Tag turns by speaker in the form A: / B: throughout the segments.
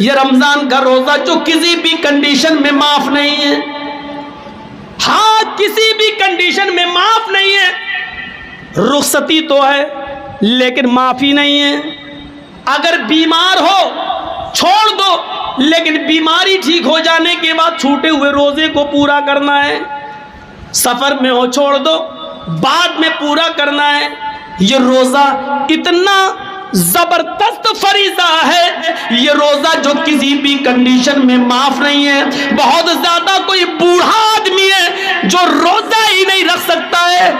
A: یہ رمضان کا روزہ جو کسی بھی کنڈیشن میں معاف نہیں ہے، ہاں کسی بھی کنڈیشن میں معاف نہیں ہے، رخصتی تو ہے لیکن معافی نہیں ہے۔ اگر بیمار ہو چھوڑ دو، لیکن بیماری ٹھیک ہو جانے کے بعد چھوٹے ہوئے روزے کو پورا کرنا ہے۔ سفر میں ہو چھوڑ دو، بعد میں پورا کرنا ہے۔ یہ روزہ اتنا زبردست فریضہ ہے، یہ روزہ جو کسی بھی کنڈیشن میں معاف نہیں ہے۔ بہت زیادہ کوئی بوڑھا آدمی ہے جو روزہ ہی نہیں رکھ سکتا ہے،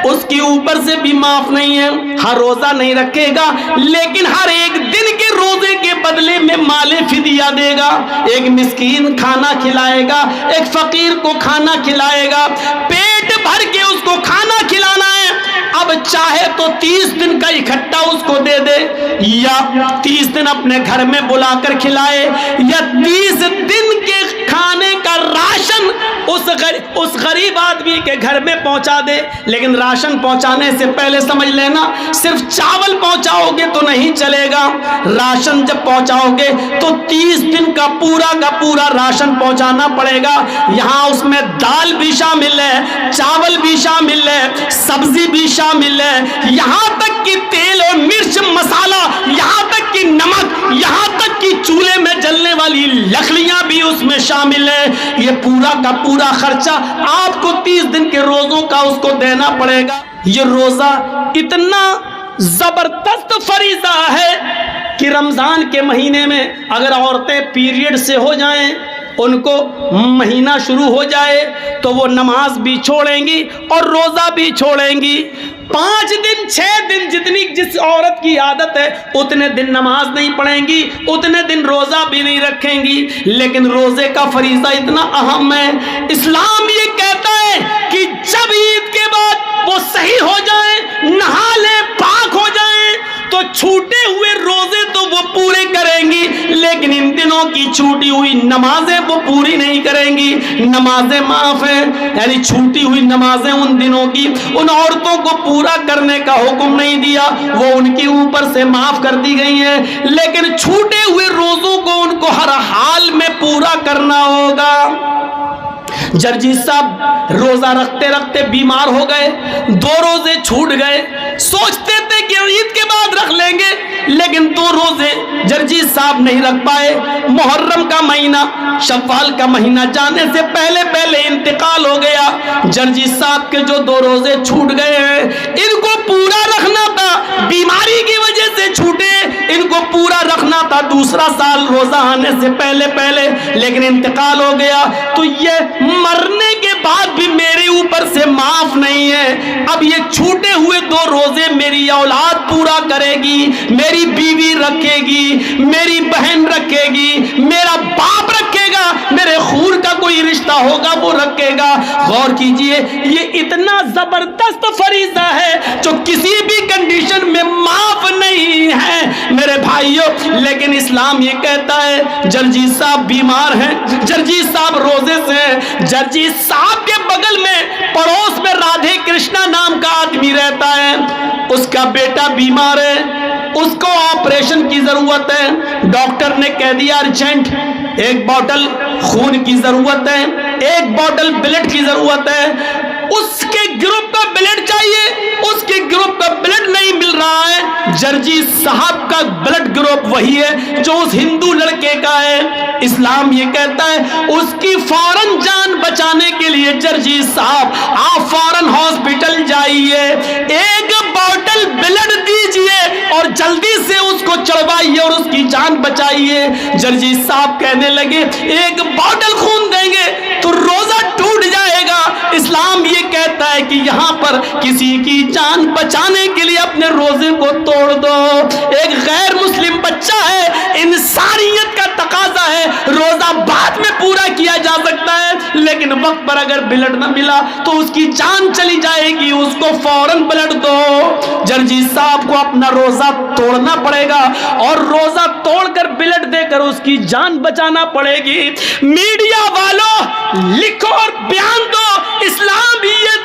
A: اس کے اوپر سے بھی معاف نہیں ہے۔ ہر روزہ نہیں رکھے گا لیکن ہر ایک دن کے روزے کے بدلے میں مال فدیہ دے گا، ایک مسکین کھانا کھلائے گا، ایک فقیر کو کھانا کھلائے گا، پیٹ بھر کے اس کو کھانا کھلانا ہے۔ اب چاہے تو 30 دن کا اکٹھا اس کو دے دے، یا 30 دن اپنے گھر میں بلا کر کھلائے، یا 30 دن کے کھانے کا راشن اس غریب آدمی کے گھر میں پہنچا دے۔ لیکن راشن پہنچانے سے پہلے سمجھ لینا، صرف چاول پہنچاؤ گے تو نہیں چلے گا، راشن جب پہنچاؤ گے تو 30 دن کا پورا راشن پہنچانا پڑے گا۔ یہاں اس میں دال بھی شامل ہے، چاول بھی شامل ہے، سبزی بھی شامل ہے، یہاں تک کہ تیل اور مرچ مسالہ، یہاں تک کہ نمک، یہاں تک کہ چولہے میں جلنے والی لکڑیاں بھی اس میں شامل ہے۔ یہ پورا کا پورا خرچہ آپ کو 30 دن کے روزوں کا اس کو دینا پڑے گا۔ یہ روزہ اتنا زبردست فریضہ ہے کہ رمضان کے مہینے میں اگر عورتیں پیریڈ سے ہو جائیں، ان کو مہینہ شروع ہو جائے تو وہ نماز بھی چھوڑیں گی اور روزہ بھی چھوڑیں گی۔ 5 دن 6 دن جس عورت کی عادت ہے اتنے دن نماز نہیں پڑھیں گی، اتنے دن روزہ بھی نہیں رکھیں گی۔ لیکن روزے کا فریضہ اتنا اہم ہے، اسلام یہ کہتا ہے کہ جب عید کے بعد وہ صحیح ہو جائیں، نہا لیں، پاک ہو جائیں، تو چھوٹے ہوئے روزے تو وہ پورے کریں گی، لیکن ان دنوں کی چھوٹی ہوئی نمازیں وہ پوری نہیں کریں گی۔ نمازیں معاف ہیں، یعنی چھوٹی ہوئی نمازیں ان دنوں کی ان عورتوں کو پورا کرنے کا حکم نہیں دیا، وہ ان کے اوپر سے معاف کر دی گئی ہیں، لیکن چھوٹے ہوئے روزوں کو ان کو ہر حال میں پورا کرنا ہوگا۔ جرجیت صاحب روزہ رکھتے رکھتے بیمار ہو گئے، 2 روزے چھوٹ گئے، سوچتے تھے کہ عید کے بعد رکھ لیں گے، لیکن 2 روزے جرجیت صاحب نہیں رکھ پائے۔ محرم کا مہینہ، شوال کا مہینہ جانے سے پہلے انتقال ہو گیا۔ جرجیت صاحب کے جو 2 روزے چھوٹ گئے ہیں، ان کو پورا رکھنا تھا، بیماری کی وجہ سے چھوٹے، ان کو پورا رکھنا تھا دوسرا سال روزہ آنے سے پہلے، لیکن انتقال ہو گیا، تو یہ مرنے کے بعد بھی میرے اوپر سے معاف نہیں ہے۔ اب یہ چھوٹے ہوئے 2 روزے میری اولاد پورا کرے گی، میری بیوی رکھے گی، میری بہن رکھے گی، میرا باپ رکھے گا، میرے خون کا کوئی رشتہ ہوگا وہ رکھے گا۔ غور کیجئے، یہ اتنا زبردست فریضہ ہے جو کسی بھی کنڈیشن میں معاف نہیں ہے میرے بھائیوں۔ لیکن اسلام یہ کہتا ہے جرجیت صاحب بیمار ہیں، جرجیت صاحب روزے سے ہیں، جرجیت صاحب کے بغل میں پڑوس میں رادھے کرشنا نام کا آدمی رہتا ہے، اس کا بیٹا بیمار ہے، اس کو آپریشن کی ضرورت ہے، ڈاکٹر نے کہہ دیا ارجنٹ 1 بوتل خون کی ضرورت ہے، 1 بوتل بلڈ کی ضرورت ہے۔ اس کے گروپ کا بلڈ چاہیے، اس کے گروپ کا بلڈ نہیں مل رہا ہے۔ جرجیت صاحب کا بلڈ گروپ وہی ہے جو اس ہندو لڑکے کا ہے۔ اسلام یہ کہتا ہے اس کی فوراً جان بچانے کے لیے جرجیت صاحب آپ فوراً ہاسپٹل جائیے، 1 بوتل بلڈ دیجئے اور جلدی سے اس کو چڑھوائیے اور اس کی جان بچائیے۔ جرجیت صاحب کہنے لگے 1 بوتل خون دیں گے تو روزہ ٹوٹ جائے گا۔ اسلام یہ کہتا ہے کہ یہاں پر کسی کی جان بچانے کے لیے اپنے روزے کو توڑ دو۔ ایک غیر مسلم بچہ ہے، انسانیت کا تقاضا ہے، روزہ بعد میں پورا کیا جا سکتا ہے، لیکن وقت پر اگر بلڈ نہ ملا تو اس کی جان چلی جائے گی، اس کو فوراً بلڈ دو۔ جرجیت صاحب کو اپنا روزہ توڑنا پڑے گا اور روزہ توڑ کر بلڈ دے کر اس کی جان بچانا پڑے گی۔ میڈیا والوں لکھو اور بیان دو، اسلام یہ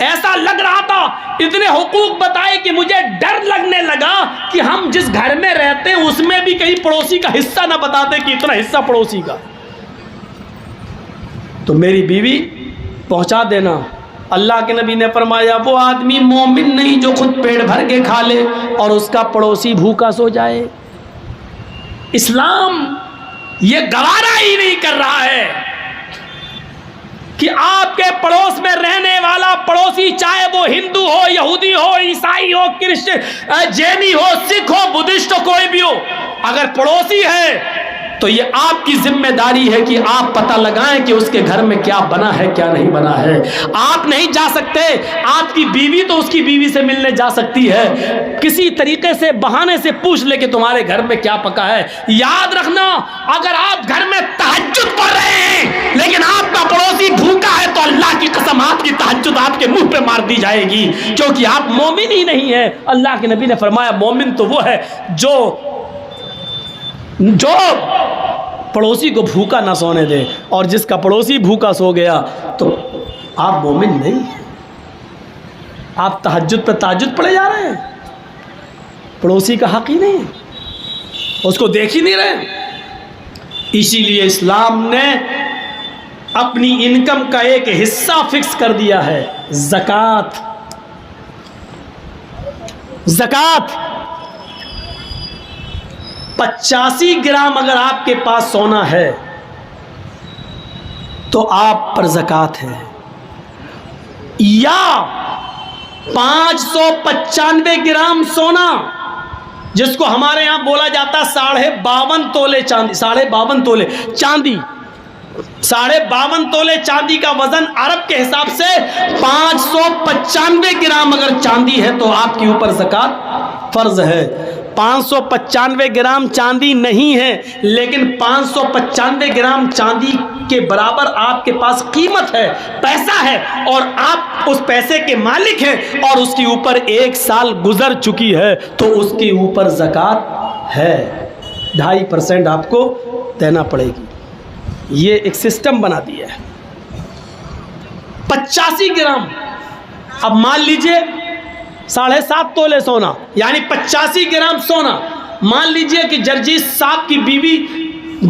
A: ایسا لگ رہا تھا، اتنے حقوق بتائے کہ مجھے ڈر لگنے لگا کہ ہم جس گھر میں رہتے ہیں اس میں بھی کہیں پڑوسی کا حصہ نہ بتاتے کہ اتنا حصہ پڑوسی کا. تو میری بیوی پہنچا دینا. اللہ کے نبی نے فرمایا وہ آدمی مومن نہیں جو خود پیٹ بھر کے کھا لے اور اس کا پڑوسی بھوکا سو جائے. اسلام یہ گوارا ہی نہیں کر رہا ہے کہ آپ کے پڑوس میں رہنے والا پڑوسی چاہے وہ ہندو ہو، یہودی ہو، عیسائی ہو، کرسچن، جینی ہو، سکھ ہو، بدھسٹ ہو، کوئی بھی ہو، اگر پڑوسی ہے تو یہ آپ کی ذمہ داری ہے کہ آپ پتہ لگائیں کہ اس کے گھر میں کیا بنا ہے کیا نہیں بنا ہے. آپ نہیں جا سکتے، آپ کی بیوی تو اس کی بیوی سے ملنے جا سکتی ہے، کسی طریقے سے بہانے سے پوچھ لے کہ تمہارے گھر میں کیا پکا ہے. یاد رکھنا اگر آپ گھر میں تہجد پڑھ رہے ہیں لیکن آپ کا پڑوسی بھوکا ہے تو اللہ کی قسم آپ کی تہجد آپ کے منہ پہ مار دی جائے گی، کیونکہ آپ مومن ہی نہیں ہیں. اللہ کے نبی نے فرمایا مومن تو وہ ہے جو پڑوسی کو بھوکا نہ سونے دے، اور جس کا پڑوسی بھوکا سو گیا تو آپ مومن نہیں. آپ تہجد پہ تہجد پڑے جا رہے ہیں، پڑوسی کا حق ہی نہیں، اس کو دیکھ ہی نہیں رہے. اسی لیے اسلام نے اپنی انکم کا ایک حصہ فکس کر دیا ہے، زکوٰۃ. زکوٰۃ 85 گرام اگر آپ کے پاس سونا ہے تو آپ پر زکوٰۃ ہے، یا 595 گرام سونا جس کو ہمارے ہاں بولا جاتا 52.5 تولے چاندی. 52.5 تولے چاندی، 52.5 تولے چاندی کا وزن عرب کے حساب سے 595 گرام اگر چاندی ہے تو آپ کے اوپر زکوٰۃ فرض ہے. 595 گرام چاندی نہیں ہے لیکن 595 گرام چاندی کے برابر آپ کے پاس قیمت ہے، پیسہ ہے، اور آپ اس پیسے کے مالک ہیں اور اس کے اوپر 1 سال گزر چکی ہے تو اس کے اوپر زکوٰۃ ہے. 2.5% آپ کو دینا پڑے گی. یہ ایک سسٹم بنا دیا ہے. 85 گرام، اب مان لیجئے 7.5 تولے سونا یعنی 85 گرام سونا. مان لیجئے کہ جرجیت صاحب کی بیوی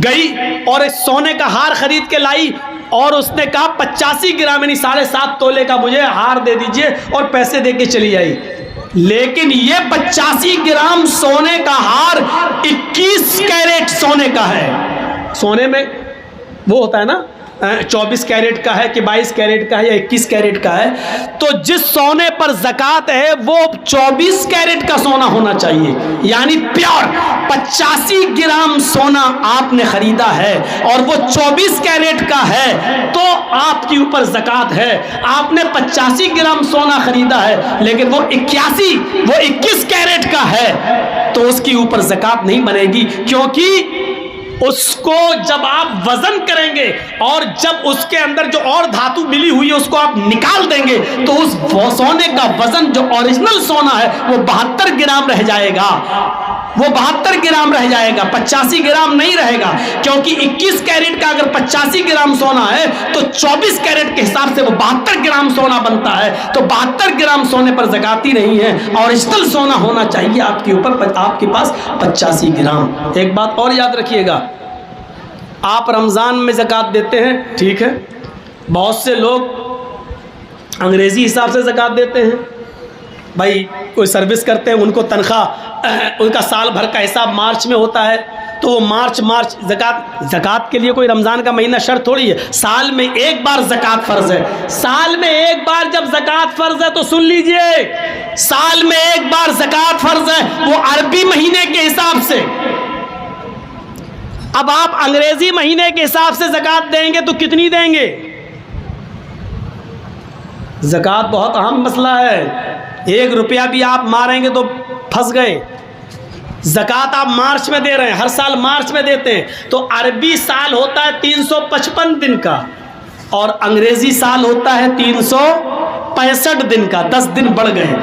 A: گئی اور ایک سونے کا ہار خرید کے لائی اور اس نے کہا 85 گرام یعنی 7.5 تولے کا مجھے ہار دے دیجئے اور پیسے دے کے چلی آئی. لیکن یہ 85 گرام سونے کا ہار 21 کیرٹ سونے کا ہے. سونے میں وہ ہوتا ہے نا 24 کیرٹ کا ہے کہ 22 کیرٹ کا ہے یا 21 کیرٹ کا ہے، تو جس سونے پر زکوٰۃ ہے وہ 24 کیرٹ کا سونا ہونا چاہیے، یعنی پیور. 85 گرام سونا آپ نے خریدا ہے اور وہ 24 کیرٹ کا ہے تو آپ کے اوپر زکوٰۃ ہے. آپ نے 85 گرام سونا خریدا ہے لیکن وہ 21 کیرٹ کا ہے تو اس کے اوپر زکوٰۃ نہیں بنے گی، کیونکہ اس کو جب آپ وزن کریں گے اور جب اس کے اندر جو اور دھاتو ملی ہوئی ہے اس کو آپ نکال دیں گے تو اس سونے کا وزن جو اوریجنل سونا ہے وہ 72 گرام رہ جائے گا. وہ 72 گرام رہ جائے گا، 85 گرام نہیں رہے گا، کیونکہ 21 کیرٹ کا اگر 85 گرام سونا ہے تو 24 کیرٹ کے حساب سے وہ 72 گرام سونا بنتا ہے. تو 72 گرام سونے پر زکوٰۃ ہی نہیں ہے، اوریجنل سونا ہونا چاہیے آپ کے اوپر، آپ کے پاس 85 گرام. ایک بات اور یاد رکھیے گا، آپ رمضان میں زکوٰۃ دیتے ہیں، ٹھیک ہے، بہت سے لوگ انگریزی حساب سے زکوٰۃ دیتے ہیں. بھائی کوئی سروس کرتے ہیں ان کو تنخواہ ان کا سال بھر کا حساب مارچ میں ہوتا ہے تو وہ مارچ زکوٰۃ کے لیے کوئی رمضان کا مہینہ شرط تھوڑی ہے. سال میں ایک بار زکوٰۃ فرض ہے. سال میں ایک بار جب زکوٰۃ فرض ہے تو سن لیجئے، سال میں ایک بار زکوٰۃ فرض ہے وہ عربی مہینے کے حساب سے. اب آپ انگریزی مہینے کے حساب سے زکوٰۃ دیں گے تو کتنی دیں گے؟ زکوٰۃ بہت اہم مسئلہ ہے. 1 روپیہ بھی آپ ماریں گے تو پھنس گئے. زکوٰۃ آپ مارچ میں دے رہے ہیں، ہر سال مارچ میں دیتے ہیں، تو عربی سال ہوتا ہے 355 دن کا اور انگریزی سال ہوتا ہے 365 دن کا، 10 دن بڑھ گئے.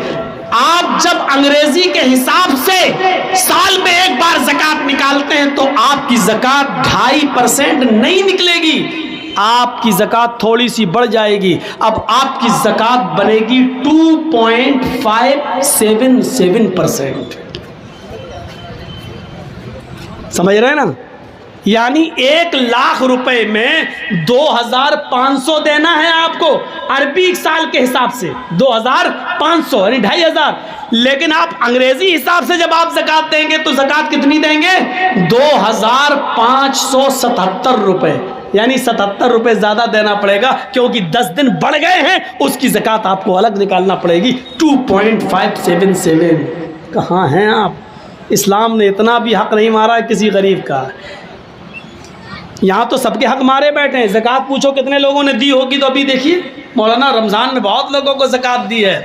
A: آپ جب انگریزی کے حساب سے سال میں ایک بار زکوٰۃ نکالتے ہیں تو آپ کی زکوٰۃ 2.5% نہیں نکلے گی، آپ کی زکوٰۃ تھوڑی سی بڑھ جائے گی، اب آپ کی زکوٰۃ بنے گی 2.577%. سمجھ رہے ہیں نا؟ یعنی 1,00,000 روپے میں 2,500 دینا ہے آپ کو عربی سال کے حساب سے، 2,500 یعنی 2,500. لیکن آپ انگریزی حساب سے جب آپ زکوٰۃ دیں گے تو زکوٰۃ کتنی دیں گے؟ 2,577 روپے، یعنی 77 روپے زیادہ دینا پڑے گا، کیونکہ 10 دن بڑھ گئے ہیں، اس کی زکوٰۃ آپ کو الگ نکالنا پڑے گی 2.577. کہاں ہیں آپ؟ اسلام نے اتنا بھی حق نہیں مارا ہے کسی غریب کا. یہاں تو سب کے حق مارے بیٹھے ہیں. زکوٰۃ پوچھو کتنے لوگوں نے دی ہوگی، تو ابھی دیکھیے مولانا رمضان میں بہت لوگوں کو زکوٰۃ دی ہے.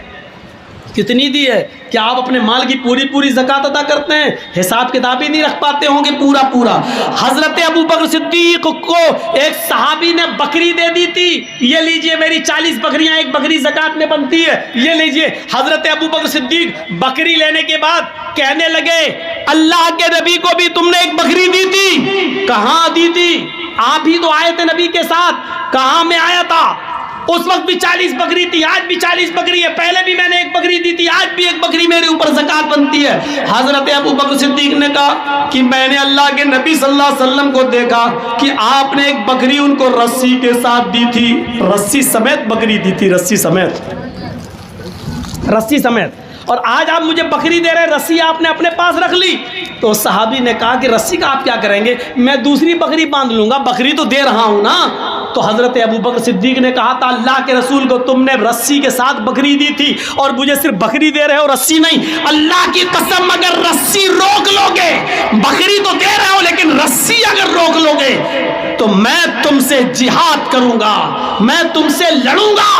A: کتنی دی ہے؟ کیا آپ اپنے مال کی پوری زکوٰۃ ادا کرتے ہیں؟ حساب کتاب ہی نہیں رکھ پاتے ہوں گے پورا. حضرت ابو بکر صدیق کو ایک صحابی نے بکری دے دی تھی، یہ لیجئے میری 40 بکریاں، ایک بکری زکوٰۃ میں بنتی ہے، یہ لیجئے. حضرت ابو بکر صدیق بکری لینے کے بعد کہنے لگے اللہ کے نبی کو بھی تم نے ایک بکری دی تھی. کہاں دی تھی؟ آپ ہی تو آئے تھے نبی کے ساتھ. کہاں میں آیا تھا؟ اس وقت بھی 40 بکری تھی، آج بھی 40 بکری ہے، پہلے بھی میں نے ایک بکری دی تھی، آج بھی ایک بکری میرے اوپر زکوٰۃ بنتی ہے. حضرت ابو بکر صدیق نے کہا کہ میں نے اللہ کے نبی صلی اللہ علیہ وسلم کو دیکھا کہ آپ نے ایک بکری ان کو رسی کے ساتھ دی تھی، رسی سمیت بکری دی تھی، رسی سمیت. اور آج آپ مجھے بکری دے رہے، رسی آپ نے اپنے پاس رکھ لی. تو صحابی نے کہا کہ رسی کا آپ کیا کریں گے؟ میں دوسری بکری باندھ لوں گا، بکری تو دے رہا ہوں نا. تو حضرت ابو بکر صدیق نے کہا تھا اللہ کے رسول کو تم نے رسی کے ساتھ بکری دی تھی اور مجھے صرف بکری دے رہے ہو، رسی نہیں. اللہ کی قسم اگر رسی روک لو گے، بکری تو دے رہے ہو لیکن رسی اگر روک لو گے تو میں تم سے جہاد کروں گا، میں تم سے لڑوں گا،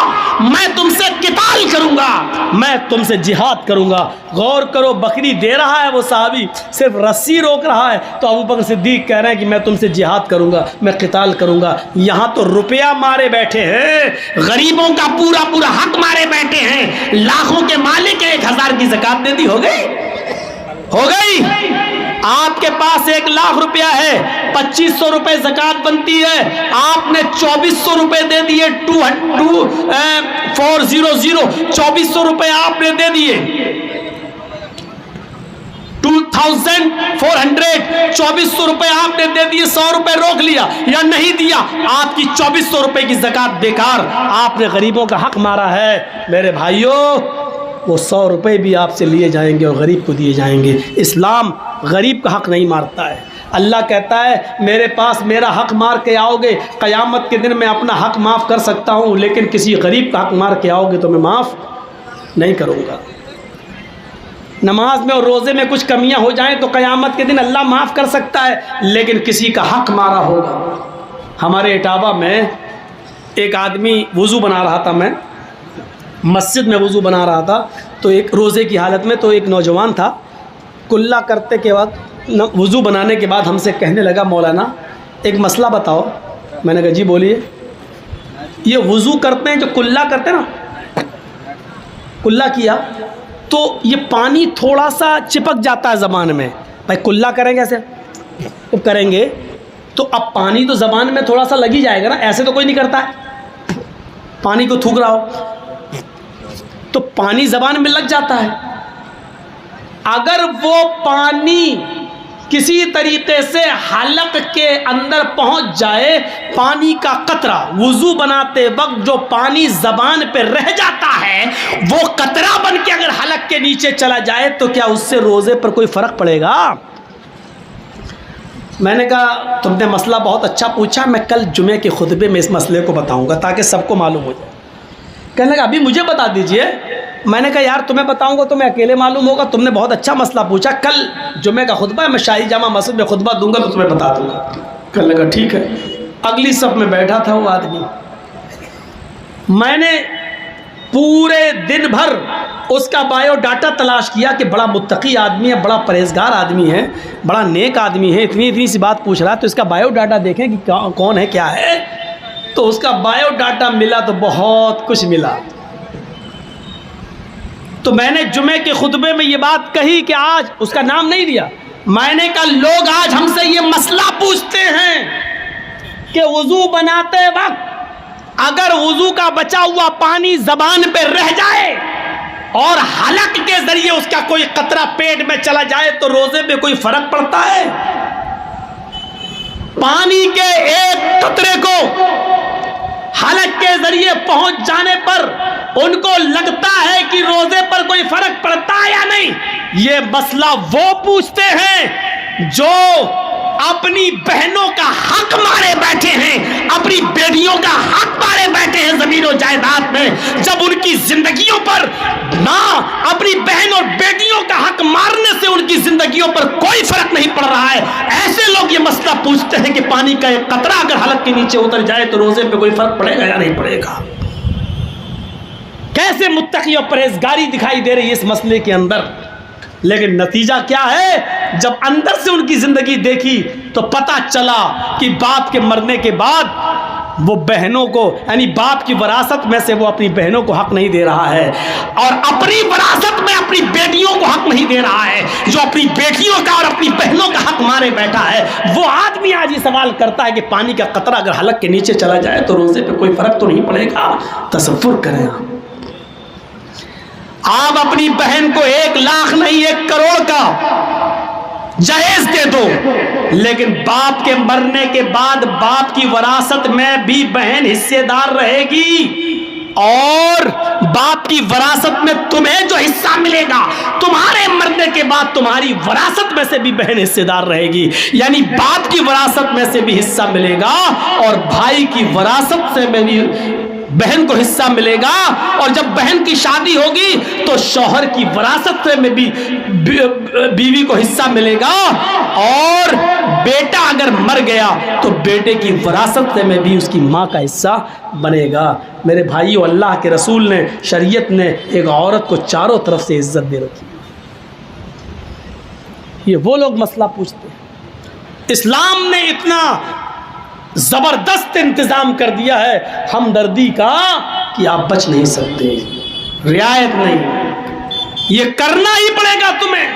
A: میں تم سے قتال کروں گا، میں تم سے جہاد کروں گا. غور کرو، بکری دے رہا ہے وہ صحابی، صرف رسی روک رہا ہے. تو ابو بکر صدیق کہہ رہے ہیں کہ میں تم سے جہاد کروں گا، میں قتال کروں گا. یہاں تو روپیہ مارے بیٹھے ہیں، غریبوں کا پورا حق مارے بیٹھے ہیں. لاکھوں کے مالک 1,000 کی زکوٰۃ دے دی، ہو گئی. آپ کے پاس 1,00,000 روپیہ ہے، 2,500 روپے زکوٰۃ بنتی ہے، آپ نے 2,400 روپے دے دیے، 2,400 روپے آپ نے دے دیے، 2,400 2,400 روپے آپ نے دے دیے. 100 روپے روک لیا یا نہیں دیا، آپ کی 2,400 روپے کی زکوٰۃ بیکار. آپ نے غریبوں کا حق مارا ہے. میرے بھائیوں، وہ 100 روپے بھی آپ سے لیے جائیں گے اور غریب کو دیے جائیں گے. اسلام غریب کا حق نہیں مارتا ہے. اللہ کہتا ہے میرے پاس میرا حق مار کے آؤ گے، قیامت کے دن میں اپنا حق معاف کر سکتا ہوں، لیکن کسی غریب کا حق مار کے آؤ گے تو میں معاف نہیں کروں گا. نماز میں اور روزے میں کچھ کمیاں ہو جائیں تو قیامت کے دن اللہ معاف کر سکتا ہے، لیکن کسی کا حق مارا ہوگا. ہمارے اٹاوا میں ایک آدمی وضو بنا رہا تھا، میں مسجد میں وضو بنا رہا تھا، تو ایک روزے کی حالت میں، تو ایک نوجوان تھا، کلا کرتے کے وقت وضو بنانے کے بعد ہم سے کہنے لگا مولانا ایک مسئلہ بتاؤ. میں نے کہا جی بولیے. یہ وضو کرتے ہیں جو کلا کرتے ہیں نا، کلا کیا تو یہ پانی تھوڑا سا چپک جاتا ہے زبان میں. بھائی کلا کریں گے ایسے کریں گے تو اب پانی تو زبان میں تھوڑا سا لگ ہی جائے گا نا، ایسے تو کوئی نہیں کرتا ہے. پانی کو تھوک رہا ہو تو پانی زبان میں لگ جاتا ہے. اگر وہ پانی کسی طریقے سے حلق کے اندر پہنچ جائے، پانی کا قطرہ، وضو بناتے وقت جو پانی زبان پہ رہ جاتا ہے وہ قطرہ بن کے اگر حلق کے نیچے چلا جائے تو کیا اس سے روزے پر کوئی فرق پڑے گا؟ میں نے کہا تم نے مسئلہ بہت اچھا پوچھا، میں کل جمعے کے خطبے میں اس مسئلے کو بتاؤں گا تاکہ سب کو معلوم ہو جائے. کہنے لگا ابھی مجھے بتا دیجئے. میں نے کہا یار تمہیں بتاؤں گا تو میں اکیلے معلوم ہوگا، تم نے بہت اچھا مسئلہ پوچھا، کل جمعے کا خطبہ ہے، میں شاہی جامع مسجد میں خطبہ دوں گا تو تمہیں بتا دوں گا. کہنے لگا ٹھیک ہے. اگلی صف میں بیٹھا تھا وہ آدمی. میں نے پورے دن بھر اس کا بایو ڈاٹا تلاش کیا کہ بڑا متقی آدمی ہے، بڑا پرہیزگار آدمی ہے، بڑا نیک آدمی ہے، اتنی سی بات پوچھ رہا ہے تو اس کا بایو ڈاٹا دیکھیں کہ کون ہے کیا ہے. تو اس کا بایو ڈاٹا ملا تو بہت کچھ ملا. تو میں نے جمعے کے خطبے میں یہ بات کہی کہ آج اس کا نام نہیں دیا، میں نے کہا لوگ آج ہم سے یہ مسئلہ پوچھتے ہیں کہ وضو بناتے وقت اگر وضو کا بچا ہوا پانی زبان پہ رہ جائے اور حلق کے ذریعے اس کا کوئی قطرہ پیٹ میں چلا جائے تو روزے پہ کوئی فرق پڑتا ہے؟ پانی کے ایک قطرے کو حلق کے ذریعے پہنچ جانے پر ان کو لگتا ہے کہ روزے پر کوئی فرق پڑتا ہے یا نہیں؟ یہ مسئلہ وہ پوچھتے ہیں جو اپنی بہنوں کا حق مارے بیٹھے ہیں، اپنی بیٹیوں کا حق مارے بیٹھے ہیں زمین و جائیداد میں، جب ان کی زندگیوں پر ماں اپنی بہن اور بیٹیوں کا حق مارنے سے ان کی زندگیوں پر کوئی فرق نہیں پڑ رہا ہے، ایسے لوگ یہ مسئلہ پوچھتے ہیں کہ پانی کا ایک قطرہ اگر حلق کے نیچے اتر جائے تو روزے پہ کوئی فرق پڑے گا یا نہیں پڑے گا؟ کیسے متقی اور پرہیزگاری دکھائی دے رہی ہے اس مسئلے کے اندر، لیکن نتیجہ کیا ہے؟ جب اندر سے ان کی زندگی دیکھی تو پتا چلا کہ باپ کے مرنے کے بعد وہ بہنوں کو، یعنی باپ کی وراثت میں سے وہ اپنی بہنوں کو حق نہیں دے رہا ہے، اور اپنی وراثت میں اپنی بیٹیوں کو حق نہیں دے رہا ہے۔ جو اپنی بیٹیوں کا اور اپنی بہنوں کا حق مارے بیٹھا ہے، وہ آدمی آج یہ سوال کرتا ہے کہ پانی کا قطرہ اگر حلق کے نیچے چلا جائے تو روزے پہ کوئی فرق تو نہیں پڑے گا؟ تصور کریں آپ اپنی بہن کو 1 لاکھ نہیں 1 کروڑ کا جہیز دے دو، لیکن باپ کے مرنے کے بعد باپ کی وراثت میں بھی بہن حصے دار رہے گی، اور باپ کی وراثت میں تمہیں جو حصہ ملے گا تمہارے مرنے کے بعد تمہاری وراثت میں سے بھی بہن حصے دار رہے گی، یعنی باپ کی وراثت میں سے بھی حصہ ملے گا اور بھائی کی وراثت سے میں بھی بہن کو حصہ ملے گا، اور جب بہن کی شادی ہوگی تو شوہر کی وراثت سے میں بھی بیوی کو حصہ ملے گا، اور بیٹا اگر مر گیا تو بیٹے کی وراثت سے میں بھی اس کی ماں کا حصہ بنے گا۔ میرے بھائیو، اللہ کے رسول نے، شریعت نے ایک عورت کو چاروں طرف سے عزت دے رکھی۔ یہ وہ لوگ مسئلہ پوچھتے ہیں۔ اسلام نے اتنا زبردست انتظام کر دیا ہے ہمدردی کا کہ آپ بچ نہیں سکتے، رعایت نہیں، یہ کرنا ہی پڑے گا تمہیں۔